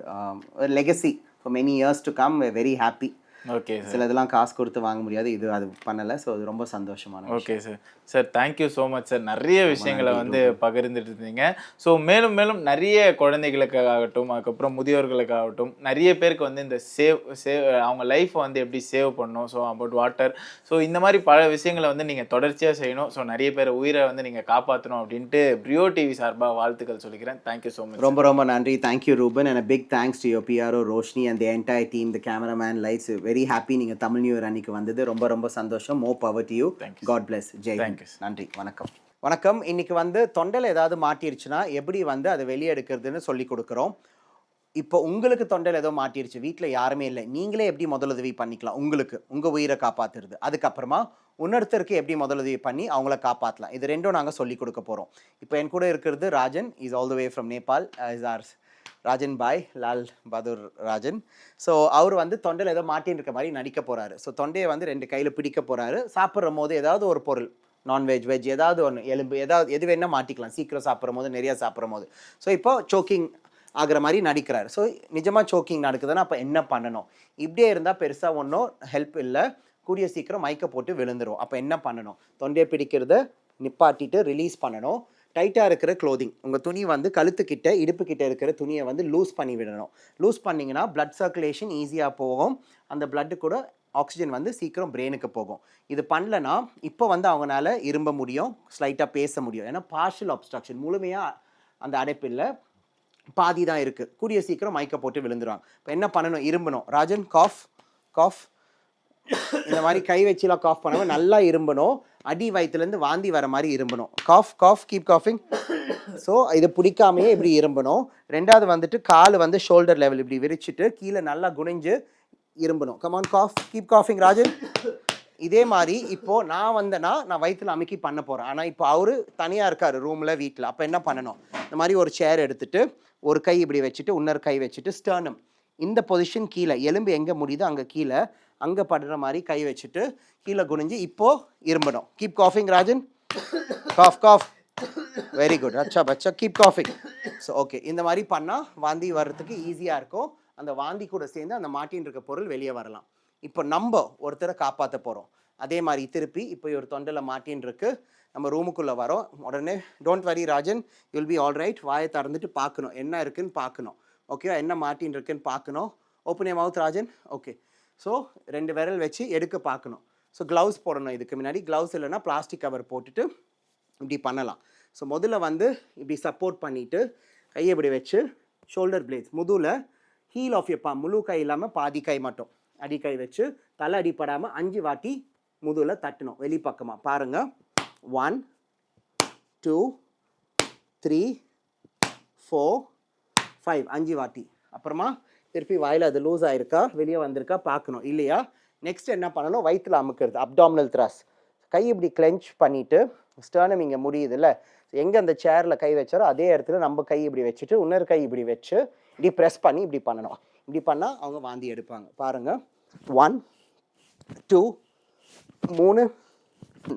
A legacy for many years to come. We are very happy. Okay. சில இதெல்லாம் காசு கொடுத்து வாங்க முடியாது, இது அது பண்ணலை. ஸோ அது ரொம்ப சந்தோஷமான. Okay sir. Sir thank you so much sir. நிறைய விஷயங்களை வந்து பகிர்ந்துட்டு இருந்தீங்க. ஸோ மேலும் மேலும் நிறைய குழந்தைகளுக்காகட்டும், அதுக்கப்புறம் முதியோர்களுக்காகட்டும், நிறைய பேருக்கு வந்து இந்த சேவ் அவங்க லைஃப்பை வந்து எப்படி சேவ் பண்ணணும், ஸோ அபவுட் வாட்டர், ஸோ இந்த மாதிரி பல விஷயங்களை வந்து நீங்கள் தொடர்ச்சியாக செய்யணும். ஸோ நிறைய பேர் உயிரை வந்து நீங்கள் காப்பாற்றணும் அப்படின்ட்டு பிரியோ டிவி சார்பாக வாழ்த்துக்கள் சொல்லிக்கிறேன். Thank you so much. ரொம்ப ரொம்ப நன்றி. Thank you Ruben, and a big thanks to your PRO Roshini and the entire team, the cameraman, lights. Very happy நீங்கள் தமிழ் நியூ இயர் அன்னைக்கு வந்தது. ரொம்ப ரொம்ப சந்தோஷம். More power to you. God bless. Jai Hind. நன்றி. வணக்கம். இன்னைக்கு வந்து தொண்டையில் ஏதாவது மாட்டிருச்சுன்னா எப்படி வந்து அதை வெளியே எடுக்கிறதுன்னு சொல்லி கொடுக்குறோம். இப்போ உங்களுக்கு தொண்டையில் ஏதோ மாட்டிருச்சு, வீட்டில் யாருமே இல்லை, நீங்களே எப்படி முதலுதவி பண்ணிக்கலாம், உங்களுக்கு உங்கள் உயிரை காப்பாற்றுறது. அதுக்கப்புறமா இன்னொருத்தருக்கு எப்படி முதலுதவி பண்ணி அவங்கள காப்பாற்றலாம். இது ரெண்டும் நாங்கள் சொல்லி கொடுக்க போகிறோம். இப்போ என் கூட இருக்கிறது Rajan. Is all the way from Nepal. Is R Rajan Bhai, Lal Bahadur Rajan. So அவர் வந்து தொண்டையில் ஏதோ மாட்டின்னு இருக்க மாதிரி நடிக்க போகிறாரு. ஸோ தொண்டையை வந்து 2 கையில் பிடிக்க போகிறாரு. சாப்பிட்ற போது ஏதாவது ஒரு பொருள், நான்வெஜ் வெஜ் ஏதாவது ஒன்று, எலும்பு ஏதாவது எது வேணால் மாட்டிக்கலாம், சீக்கிரம் சாப்பிட்ற போது, நிறையா சாப்பிட்ற போது. ஸோ இப்போ சோக்கிங் ஆகிற மாதிரி நடிக்கிறாரு. ஸோ நிஜமாக சோக்கிங் நடக்குதுன்னா அப்போ என்ன பண்ணணும்? இப்படியே இருந்தால் பெருசாக ஒன்றும் ஹெல்ப் இல்லை, கூடிய சீக்கிரம் மயக்க போட்டு விழுந்துடும். அப்போ என்ன பண்ணணும்? தொண்டையை பிடிக்கிறத நிப்பாட்டிட்டு ரிலீஸ் பண்ணணும். டைட்டாக இருக்கிற க்ளோதிங், உங்கள் துணி வந்து கழுத்துக்கிட்ட இடுப்புக்கிட்ட இருக்கிற துணியை வந்து லூஸ் பண்ணி விடணும். லூஸ் பண்ணிங்கன்னா பிளட் சர்க்குலேஷன் ஈஸியாக போகும், அந்த பிளட்டு கூட ஆக்சிஜன் வந்து சீக்கிரம் பிரெயினுக்கு போகும். இது பண்ணலன்னா இப்போ வந்து அவங்களால இரும்ப முடியும், ஸ்லைட்டாக பேச முடியும். ஏன்னா பார்ஷியல் அப்ஸ்ட்ரக்ஷன், முழுமையாக அந்த அடைப்பில் பாதி தான் இருக்குது. கூடிய சீக்கிரம் மயக்க போட்டு விழுந்துருவாங்க. இப்போ என்ன பண்ணணும்? இரும்பணும். ராஜன் காஃப் இந்த மாதிரி கை வச்சுலாம் காஃப் பண்ணாமல் நல்லா இரும்பணும். அடி வயிற்றுலேருந்து வாந்தி வர மாதிரி இரும்பணும். காஃப் கீப் காஃபிங். ஸோ இதை பிடிக்காமையே இப்படி இரும்பணும். ரெண்டாவது வந்துட்டு கால் வந்து ஷோல்டர் லெவல் இப்படி விரிச்சிட்டு கீழே நல்லா குனிஞ்சு இரும்பணும். கமான் கீப் காஃபிங் ராஜன். இதே மாதிரி இப்போது நான் வந்தேன்னா நான் வயிற்றில் அமுக்கி பண்ண போகிறேன். ஆனால் இப்போ அவரு தனியாக இருக்கார் ரூமில், வீட்டில். அப்போ என்ன பண்ணணும்? இந்த மாதிரி ஒரு சேர் எடுத்துகிட்டு ஒரு கை இப்படி வச்சுட்டு இன்னொரு கை வச்சுட்டு ஸ்டர்னம் இந்த பொசிஷன் கீழே, எலும்பு எங்கே முடியுதோ அங்கே கீழே, அங்கே படுற மாதிரி கை வச்சுட்டு கீழே குனிஞ்சு இப்போது இரும்பணும். கீப் காஃபிங் Rajan, cough cough, very good, அச்சா பச்சா, கீப் காஃபிங். ஸோ ஓகே, இந்த மாதிரி பண்ணால் வாந்தி வர்றதுக்கு ஈஸியாக இருக்கும். அந்த வாந்தி கூட சேர்ந்து அந்த மாட்டின்னு இருக்க பொருள் வெளியே வரலாம். இப்போ நம்ம ஒருத்தரை காப்பாற்ற போகிறோம். அதே மாதிரி திருப்பி இப்போ ஒரு தொண்டையில் மாட்டின்னு இருக்கு, நம்ம ரூமுக்குள்ளே வரோம். உடனே don't worry Rajan, you'll be all right. வாயை திறந்துட்டு பார்க்கணும் என்ன இருக்குன்னு பார்க்கணும். ஓகேவா, என்ன மாட்டின்னு இருக்குன்னு பார்க்கணும். Open your mouth Rajan. Okay, so 2 விரல் வச்சு எடுக்க பார்க்கணும். ஸோ க்ளவுஸ் போடணும். இதுக்கு முன்னாடி க்ளவுஸ் இல்லைன்னா பிளாஸ்டிக் கவர் போட்டுட்டு இப்படி பண்ணலாம். ஸோ முதல்ல வந்து இப்படி சப்போர்ட் பண்ணிவிட்டு கையை இப்படி வச்சு ஷோல்டர் பிளேட்ஸ் முதுகில் ஹீல் ஆஃப் எப்பா முழு கை இல்லாமல் பாதி கை மட்டும் அடிக்கை வச்சு தலை அடிப்படாமல் 5 வாட்டி முதுகில் தட்டணும் வெளிப்பக்கமாக. பாருங்கள், 1 2 3 4 5 5 வாட்டி. அப்புறமா திருப்பி வாயில் அது லூஸ் ஆகிருக்கா வெளியே வந்திருக்கா பார்க்கணும். இல்லையா நெக்ஸ்ட் என்ன பண்ணணும், வயிற்றில் அமுக்கிறது, அப்டாமினல் த்ரஸ். கை இப்படி கிளென்ச் பண்ணிவிட்டு ஸ்டர்னம் இங்கே முடியுதுல்ல, எங்கே அந்த சேரில் கை வச்சாரோ அதே இடத்துல நம்ம கை இப்படி வச்சுட்டு இன்னொரு கை இப்படி வச்சு இப்படி ப்ரெஸ் பண்ணி இப்படி பண்ணணும். இப்படி பண்ணால் அவங்க வாந்தி எடுப்பாங்க. பாருங்கள், 1 2 3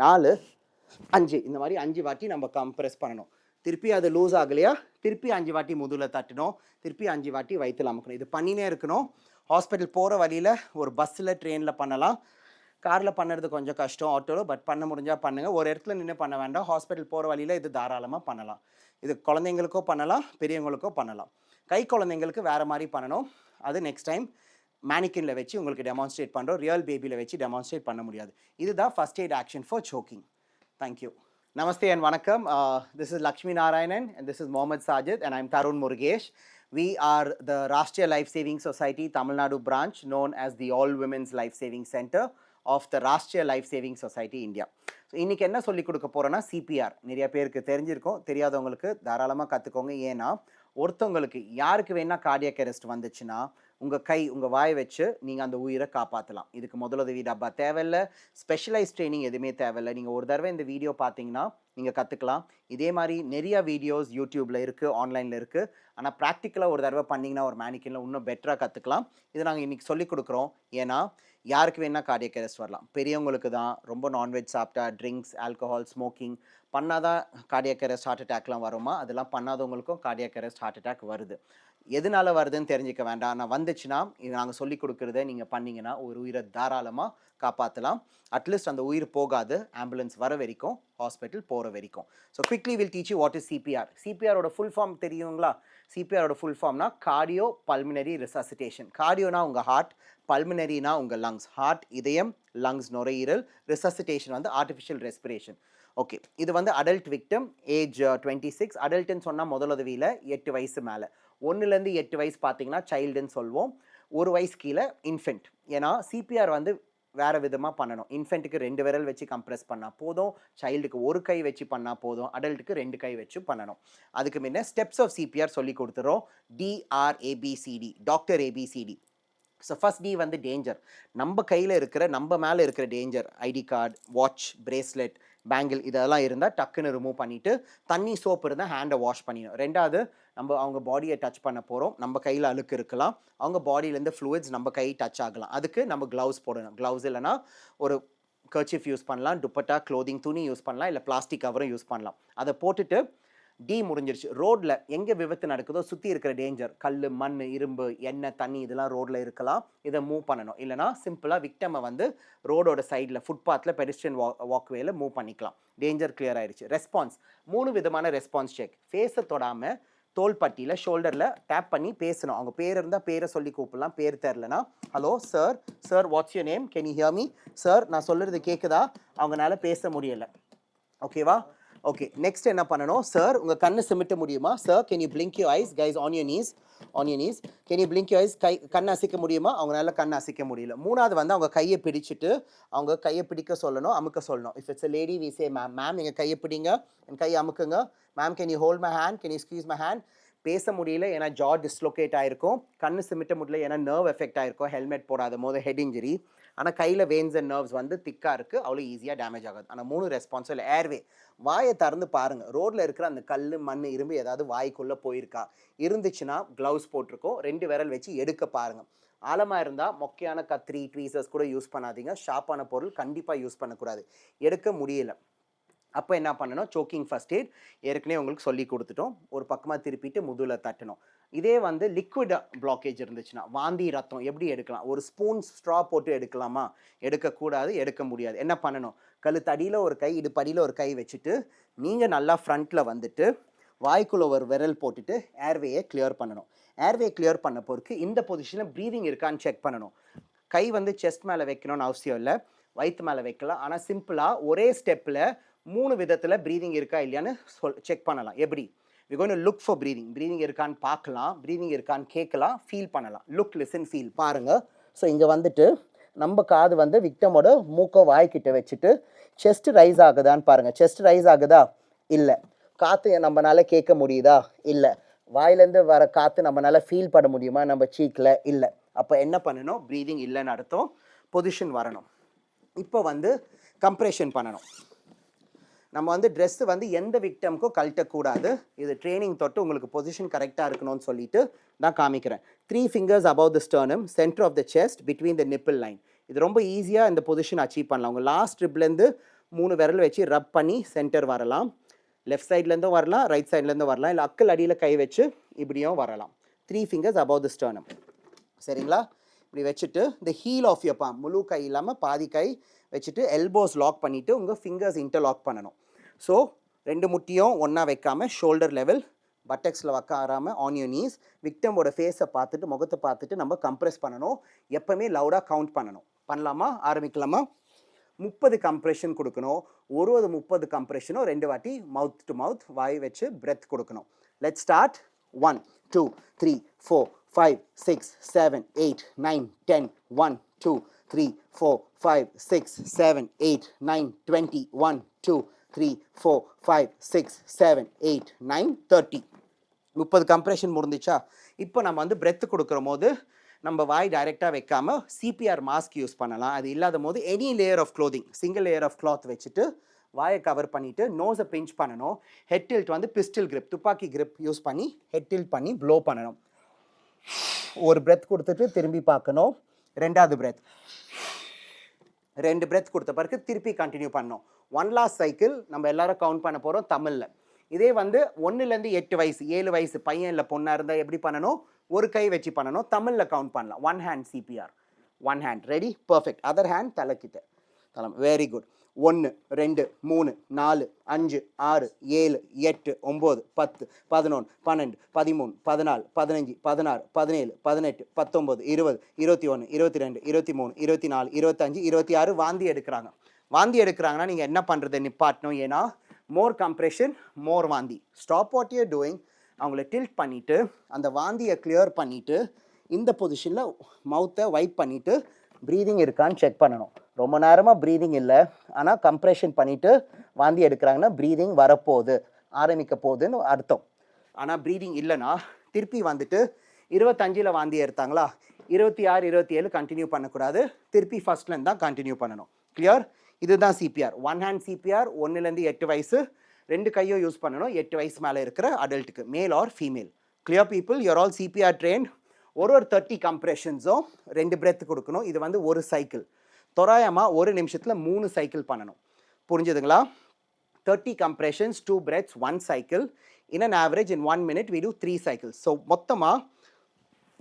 4 5 இந்த மாதிரி 5 வாட்டி நம்ம கம்ப்ரெஸ் பண்ணணும். திருப்பி அது லூஸ் ஆகலையா திருப்பி 5 வாட்டி முதுகில் தட்டணும், திருப்பி 5 வாட்டி வயிற்றில் அமுக்கணும். இது பண்ணினே இருக்கணும். ஹாஸ்பிட்டல் போகிற வழியில் ஒரு பஸ்ஸில் ட்ரெயினில் பண்ணலாம். காரில் பண்ணுறது கொஞ்சம் கஷ்டம், ஆட்டோவில். பட் பண்ண முடிஞ்சால் பண்ணுங்கள். ஒரு இடத்துல நின்று பண்ண வேண்டாம். ஹாஸ்பிட்டல் போகிற வழியில் இது தாராளமாக பண்ணலாம். இது குழந்தைங்களுக்கோ பண்ணலாம், பெரியவங்களுக்கோ பண்ணலாம். கை குழந்தைங்களுக்கு வேறு மாதிரி பண்ணணும். அது நெக்ஸ்ட் டைம் மேனிக்கினில் வச்சு உங்களுக்கு டெமான்ஸ்ட்ரேட் பண்ணுறோம். ரியல் பேபியில் வச்சு டெமான்ஸ்ட்ரேட் பண்ண முடியாது. இதுதான் first eight action for choking. Thank you. Namaste and Vanakkam. This is Lakshmi Narayanan and this is Mohammed Sajid and I'm Tarun Murugesh. We are the Rashtriya Life Saving Society Tamil Nadu branch known as the All Women's Life Saving Center of the Rashtriya Life Saving Society India. So இன்றைக்கி என்ன சொல்லிக் கொடுக்க போகிறோன்னா CPR. நிறைய பேருக்கு தெரிஞ்சிருக்கும், தெரியாதவங்களுக்கு தாராளமாக கற்றுக்கோங்க. ஏன்னா ஒருத்தவங்களுக்கு யாருக்கு வேணால் கார்டியாக் அரெஸ்ட் வந்துச்சுன்னா உங்கள் கை உங்கள் வாயை வச்சு நீங்கள் அந்த உயிரை காப்பாற்றலாம். இதுக்கு முதலுதவி டப்பா தேவையில்லை, ஸ்பெஷலைஸ் ட்ரைனிங் எதுவுமே தேவையில்லை. நீங்கள் ஒரு தடவை இந்த வீடியோ பார்த்தீங்கன்னா நீங்கள் கற்றுக்கலாம். இதே மாதிரி நிறைய வீடியோஸ் யூடியூப்பில் இருக்குது, ஆன்லைனில் இருக்குது. ஆனால் ப்ராக்டிக்கலாக ஒரு தடவை பண்ணிங்கன்னா ஒரு மேனிக்கினில் இன்னும் பெட்டராக கற்றுக்கலாம். இது நாங்கள் இன்றைக்கி சொல்லிக் கொடுக்குறோம். ஏன்னா யாருக்கு வேணால் கார்டியாக் அரெஸ்ட் வரலாம். பெரியவங்களுக்கு தான், ரொம்ப நான்வெஜ் சாப்பிட்டா, ட்ரிங்க்ஸ், ஆல்கஹால், ஸ்மோக்கிங் பண்ணாதான் கார்டியாக் அரெஸ்ட், ஹார்ட் அட்டாக்லாம் வருமா, அதெல்லாம் பண்ணாதவங்களுக்கும் கார்டியாக் அரெஸ்ட், ஹார்ட் அட்டாக் வருது. எதனால வருதுன்னு தெரிஞ்சிக்க வேண்டாம். நான் வந்துச்சுன்னா இது நாங்கள் சொல்லிக் கொடுக்குறத நீங்கள் பண்ணிங்கன்னா ஒரு உயிரை தாராளமாக காப்பாற்றலாம். அட்லீஸ்ட் அந்த உயிர் போகாது, ஆம்புலன்ஸ் வர வரைக்கும், ஹாஸ்பிட்டல் போகிற வரைக்கும். So quickly will teach you what is CPR. சிபிஆரோட ஃபுல் ஃபார்ம் தெரியுங்களா? சிபிஆரோட ஃபுல் ஃபார்ம்னா கார்டியோ பல்மினரி ரிசசிட்டேஷன். கார்டியோனா உங்கள் ஹார்ட், பல்மினரினா உங்கள் லங்ஸ். ஹார்ட் இதயம், லங்ஸ் நுரையீரல், ரிசசிட்டேஷன் வந்து ஆர்டிஃபிஷியல் ரெஸ்பிரேஷன். ஓகே, இது வந்து அடல்ட் விக்டம், ஏஜ் 26. அடல்ட்டுன்னு சொன்னால் முதலுதவியில் 8 வயசு மேலே. 1லேருந்து 8 வயசு பார்த்தீங்கன்னா சைல்டுன்னு சொல்வோம். 1 வயசு கீழே இன்ஃபென்ட். ஏன்னா சிபிஆர் வந்து வேறு விதமாக பண்ணணும். இன்ஃபென்ட்டுக்கு 2 விரல் வச்சு கம்ப்ரெஸ் பண்ணால் போதும், சைல்டுக்கு 1 கை வச்சு பண்ணால் போதும், அடல்ட்டுக்கு 2 கை வச்சு பண்ணணும். அதுக்கு முன்ன ஸ்டெப்ஸ் ஆஃப் சிபிஆர் சொல்லி கொடுத்துறோம். DRABCD, doctor ABCD. So first D வந்து டேஞ்சர். நம்ம கையில் இருக்கிற, நம்ம மேலே இருக்கிற danger, ID card, watch, bracelet, bangle இதெல்லாம் இருந்தால் டக்குன்னு ரிமூவ் பண்ணிவிட்டு தண்ணி சோப்பு இருந்தால் ஹேண்டை வாஷ் பண்ணிடணும். 2வது நம்ம அவங்க பாடியை டச் பண்ண போகிறோம். நம்ம கையில் அழுக்கு இருக்கலாம், அவங்க பாடியிலேருந்து ஃப்ளூயிட்ஸ் நம்ம கை டச் ஆகலாம். அதுக்கு நம்ம க்ளவுஸ் போடணும். க்ளவுஸ் இல்லைனா ஒரு கர்ச்சீஃப் யூஸ் பண்ணலாம், துப்பட்டா, க்ளோதிங் துணி யூஸ் பண்ணலாம், இல்லை பிளாஸ்டிக் கவரும் யூஸ் பண்ணலாம். அதை போட்டுட்டு டி முடிஞ்சிருச்சு. ரோட்டில் எங்கே விபத்து நடக்குதோ சுற்றி இருக்கிற டேஞ்சர், கல், மண், இரும்பு, எண்ணெய், தண்ணி இதெல்லாம் ரோட்டில் இருக்கலாம். இதை மூவ் பண்ணணும். இல்லைனா சிம்பிளாக விக்டமை வந்து ரோடோட சைடில், ஃபுட்பாத்தில், பெடிஸ்ட்ரியன் வாக்வேயில் மூவ் பண்ணிக்கலாம். டேஞ்சர் கிளியர் ஆயிடுச்சு. ரெஸ்பான்ஸ் 3 விதமான ரெஸ்பான்ஸ் செக். ஃபேஸை தொடாமல் தோள்பட்டியில், ஷோல்டரில் டேப் பண்ணி பேசணும். அவங்க பேர் இருந்தால் பேரை சொல்லி கூப்பிடலாம். பேர் தெரிலனா hello sir, sir what's your name, can you hear me, sir நான் சொல்கிறது கேட்குதா, அவங்களால பேச முடியலை. ஓகேவா? ஓகே, நெக்ஸ்ட் என்ன பண்ணணும், சார் உங்கள் கண்ணு சிமிட்ட முடியுமா, sir can you blink you eyes, guys on your knees, can you blink you eyes, கண்ணை அசைக்க முடியுமா, அவங்களால கண்ணை அசைக்க முடியல. 3வது வந்து அவங்க கையை பிடிச்சிட்டு அவங்க கையை பிடிக்க சொல்லணும், அமுக்க சொல்லணும். If it's a lady we say ma'am எங்கள் கையை பிடிங்க, என் கையை அமுக்குங்க. Ma'am can you hold my hand, can you squeeze my hand. பேச முடியல ஏன்னா ஜா டிஸ்லோகேட் ஆயிருக்கும், கண்ணு சிமிட்ட முடியல ஏன்னா நர்வ் எஃபெக்ட் ஆயிருக்கும் ஹெல்மெட் போடாத போது ஹெட் இன்ஜுரி. ஆனால் கையில் வெயின்ஸ் அண்ட் நர்வ்ஸ் வந்து திக்காக இருக்குது, அவ்வளோ ஈஸியாக டேமேஜ் ஆகாது. ஆனால் 3 ரெஸ்பான்ஸும் இல்லை. ஏர்வே, வாயை திறந்து பாருங்கள், ரோட்டில் இருக்கிற அந்த கல் மண் இரும்பு ஏதாவது வாய்க்குள்ளே போயிருக்கா, இருந்துச்சுன்னா க்ளவுஸ் போட்டிருக்கோம், 2 விரல் வச்சு எடுக்க பாருங்கள். ஆழமாக இருந்தால் மொக்கையான கத்திரி ட்வீசர்ஸ் கூட யூஸ் பண்ணாதீங்க, ஷார்ப்பான பொருள் கண்டிப்பாக யூஸ் பண்ணக்கூடாது. எடுக்க முடியல அப்போ என்ன பண்ணணும், சோக்கிங் ஃபர்ஸ்ட் எய்ட் ஏற்கனவே உங்களுக்கு சொல்லி கொடுத்துட்டோம். ஒரு பக்கமாக திருப்பிட்டு முதுகில் தட்டணும். இதே வந்து லிக்விட் பிளாக்கேஜ் இருந்துச்சுன்னா, வாந்தி ரத்தம் எப்படி எடுக்கலாம், ஒரு ஸ்பூன் ஸ்ட்ரா போட்டு எடுக்கலாமா, எடுக்கக்கூடாது, எடுக்க முடியாது. என்ன பண்ணணும், கழுத்தடியில் ஒரு கை, இடுப்படியில் ஒரு கை வச்சுட்டு நீங்கள் நல்லா ஃப்ரண்ட்டில் வந்துட்டு வாய்க்குள்ளே ஒரு விரல் போட்டுட்டு ஏர்வேயை கிளியர் பண்ணணும். ஏர்வே கிளியர் பண்ண பொறுக்கு இந்த பொசிஷனில் ப்ரீதிங் இருக்கான்னு செக் பண்ணணும். கை வந்து செஸ்ட் மேலே வைக்கணும்னு அவசியம் இல்லை, வயிற்று மேலே வைக்கலாம். ஆனால் சிம்பிளாக ஒரே ஸ்டெப்பில் 3 விதத்தில் ப்ரீதிங் இருக்கா இல்லையான்னு செக் பண்ணலாம். எப்படி, we going to look for breathing இருக்கான்னு பார்க்கலாம், ப்ரீதிங் இருக்கான்னு கேட்கலாம், ஃபீல் பண்ணலாம். லுக், லிசன், ஃபீல் பாருங்கள். ஸோ இங்கே வந்துட்டு நம்ம காது வந்து விக்டமோட மூக்கை வாய்க்கிட்ட வச்சுட்டு செஸ்ட் ரைஸ் ஆகுதான்னு பாருங்கள். செஸ்ட் ரைஸ் ஆகுதா, இல்லை. காற்று நம்மளால கேட்க முடியுதா, இல்லை. வாயிலேருந்து வர காற்று நம்மளால ஃபீல் பண்ண முடியுமா நம்ம சீக்கில், இல்லை. அப்போ என்ன பண்ணணும், ப்ரீதிங் இல்லைன்னு அர்த்தம். பொசிஷன் வரணும். இப்போ வந்து கம்ப்ரெஷன் பண்ணணும். நம்ம வந்து ட்ரெஸ்ஸு வந்து எந்த விக்டமுக்கும் கழட்டக்கூடாது. இது ட்ரைனிங் தொட்டு உங்களுக்கு பொசிஷன் கரெக்டாக இருக்கணும்னு சொல்லிட்டு நான் காமிக்கிறேன். 3 fingers above the sternum, center of the chest, between the nipple line. இது ரொம்ப ஈஸியாக இந்த பொசிஷன் அச்சீவ் பண்ணலாம். உங்கள் லாஸ்ட் ட்ரிப்லேருந்து 3 விரல் வச்சு ரப் பண்ணி சென்டர் வரலாம். லெஃப்ட் சைட்லேருந்தும் வரலாம், ரைட் சைட்லேருந்தும் வரலாம், இல்லை அக்கல் அடியில் கை வச்சு இப்படியும் வரலாம். 3 fingers above the sternum. சரிங்களா, இப்படி வச்சுட்டு இந்த ஹீல் ஆஃப் யர் பாம், முழு கை இல்லாமல் பாதி கை வச்சுட்டு எல்போஸ் லாக் பண்ணிவிட்டு உங்கள் ஃபிங்கர்ஸ் இன்டர்லாக் பண்ணணும். ஸோ 2 முட்டியும் ஒன்றா வைக்காமல் ஷோல்டர் லெவல், பட்டக்ஸில் வைக்காராமல் ஆன் யூர் நீஸ், விக்டமோட ஃபேஸை பார்த்துட்டு முகத்தை பார்த்துட்டு நம்ம கம்ப்ரெஸ் பண்ணணும். எப்போவுமே லவுடாக கவுண்ட் பண்ணணும். பண்ணலாமா, ஆரம்பிக்கலாமா? 30 கம்ப்ரெஷன் கொடுக்கணும். ஒரு 30 கம்ப்ரெஷனும் 2 வாட்டி மவுத் டு மவுத் வாய் வச்சு பிரெத் கொடுக்கணும். Let's start. 1 2 3 4 5 6 7 8 9 10. 1 2 3 4 5 6 7 8 9 20. 1 2 3 4 5 6 7 8 9 30. 30 கம்ப்ரெஷன் முடிஞ்சிச்சா? இப்போ நம்ம வந்து பிரெத் கொடுக்குற போது நம்ம வாய் டைரெக்டாக வைக்காமல் சிபிஆர் மாஸ்க் யூஸ் பண்ணலாம். அது இல்லாத போது any layer of clothing, single layer of cloth வச்சுட்டு வாயை கவர் பண்ணிவிட்டு நோஸை பிஞ்ச் பண்ணணும். ஹெட் டில்ட் வந்து பிஸ்டல் கிரிப், துப்பாக்கி கிரிப் யூஸ் பண்ணி ஹெட் டில்ட் பண்ணி ப்ளோ பண்ணணும். ஒரு பிரெத் கொடுத்துட்டு திரும்பி பார்க்கணும். 2வது பிரெத், 2 பிரெத் கொடுத்த பிறகு திருப்பி கண்டினியூ பண்ணணும். 1 லாஸ்ட் சைக்கிள் நம்ம எல்லாரும் கவுண்ட் பண்ண போகிறோம் தமிழில். இதே வந்து 1லேருந்து 8 வயசு 7 வயசு பையன் இல்லை பொண்ணாக இருந்தால் எப்படி பண்ணணும், ஒரு கை வச்சு பண்ணணும். தமிழில் கவுண்ட் பண்ணலாம். 1 hand CPR, 1 hand ready, perfect. Other hand தலைக்கிட்ட, தலை, வெரி குட். 1 2 3 4 5 6 7 8 9 10 11 12 13 14 15 16 17 18 19 20 21 22 23 24 25 26. வாந்தி எடுக்கிறாங்க. வாந்தி எடுக்கிறாங்கன்னா நீங்கள் என்ன பண்ணுறது, நிப்பாட்டணும். ஏன்னா மோர் கம்ப்ரெஷன் மோர் வாந்தி. ஸ்டாப் வாட் யூர் டூயிங், அவங்கள டில்ட் பண்ணிவிட்டு அந்த வாந்தியை கிளியர் பண்ணிவிட்டு இந்த பொசிஷனில் மவுத்தை வைப் பண்ணிவிட்டு ப்ரீதிங் இருக்கான்னு செக் பண்ணணும். ரொம்ப நேரமாக ப்ரீதிங் இல்லை, ஆனால் கம்ப்ரெஷன் பண்ணிவிட்டு வாந்தி எடுக்கிறாங்கன்னா ப்ரீதிங் வரப்போகுது, ஆரம்பிக்க போகுதுன்னு அர்த்தம். ஆனால் ப்ரீதிங் இல்லைன்னா திருப்பி வந்துட்டு 25ல் வாந்தி எடுத்தாங்களா, 26 27 கண்டினியூ பண்ணக்கூடாது, திருப்பி ஃபஸ்ட்லேருந்து தான் கண்டினியூ பண்ணணும். கிளியர்? இதுதான் சிபிஆர். 1 hand CPR. 1லேருந்து 8 வயசு 2 கையும் யூஸ் பண்ணணும். 8 வயசு மேலே இருக்கிற அடல்ட்டுக்கு, male or female. Clear people, you are all CPR trained. ஒரு 30 கம்ப்ரெஷன்ஸும் 2 பிரெத் கொடுக்கணும். இது வந்து ஒரு சைக்கிள். தோராயமாக 1 நிமிஷத்தில் 3 சைக்கிள் பண்ணணும். புரிஞ்சுதுங்களா? 30 compressions, 2 breaths, 1 cycle. In an average, in 1 minute, we do 3 cycles. So, மொத்தமாக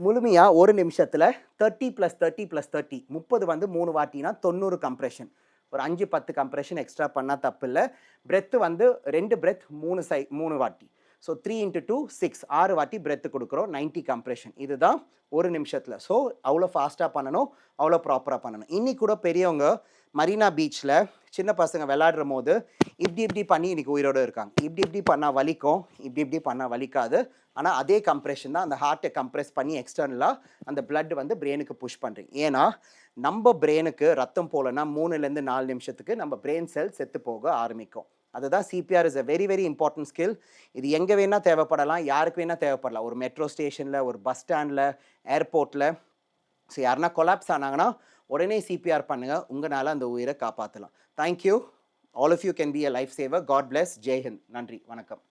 முழுமையாக ஒரு நிமிஷத்தில் 30 + 30 + 30 30 வந்து 3 வாட்டினா 90 கம்ப்ரெஷன். ஒரு 5-10 கம்ப்ரெஷன் எக்ஸ்ட்ரா பண்ணால் தப்பு இல்லை. பிரெத்து வந்து 2 பிரெத் 3 வாட்டி. ஸோ 3 × 2 6 6 வாட்டி பிரெத்து கொடுக்குறோம். 90 கம்ப்ரெஷன். இதுதான் ஒரு நிமிஷத்தில். ஸோ அவ்வளோ ஃபாஸ்ட்டாக பண்ணணும், அவ்வளோ ப்ராப்பராக பண்ணணும். இன்னைக்கு கூட பெரியவங்க மரீனா பீச்சில் சின்ன பசங்க விளையாடுற போது இப்படி பண்ணி இன்றைக்கி உயிரோடு இருக்காங்க. இப்படி பண்ணால் வலிக்கும், இப்படி பண்ணால் வலிக்காது. ஆனால் அதே கம்ப்ரெஷன் தான், அந்த ஹார்ட்டை கம்ப்ரெஸ் பண்ணி எக்ஸ்டர்னலாக அந்த பிளட் வந்து பிரெயினுக்கு புஷ் பண்ணுறீங்க. ஏன்னா நம்ம பிரெயினுக்கு ரத்தம் போகலன்னா 3லேருந்து 4 நிமிஷத்துக்கு நம்ம பிரெயின் செல் செத்து போக ஆரம்பிக்கும். அதுதான் CPR is a very very important skill. இது எங்கே வேணால் தேவைப்படலாம், யாருக்கு வேணால் தேவைப்படலாம். ஒரு மெட்ரோ ஸ்டேஷனில், ஒரு பஸ் ஸ்டாண்டில், ஏர்போர்ட்டில். ஸோ யாருன்னா கொலாப்ஸ் ஆனாங்கன்னா உடனே சிபிஆர் பண்ணுங்கள், உங்களால் அந்த உயிரை காப்பாற்றலாம். Thank you. All of you can be a life saver. God bless. Jai Hind. நன்றி, வணக்கம்.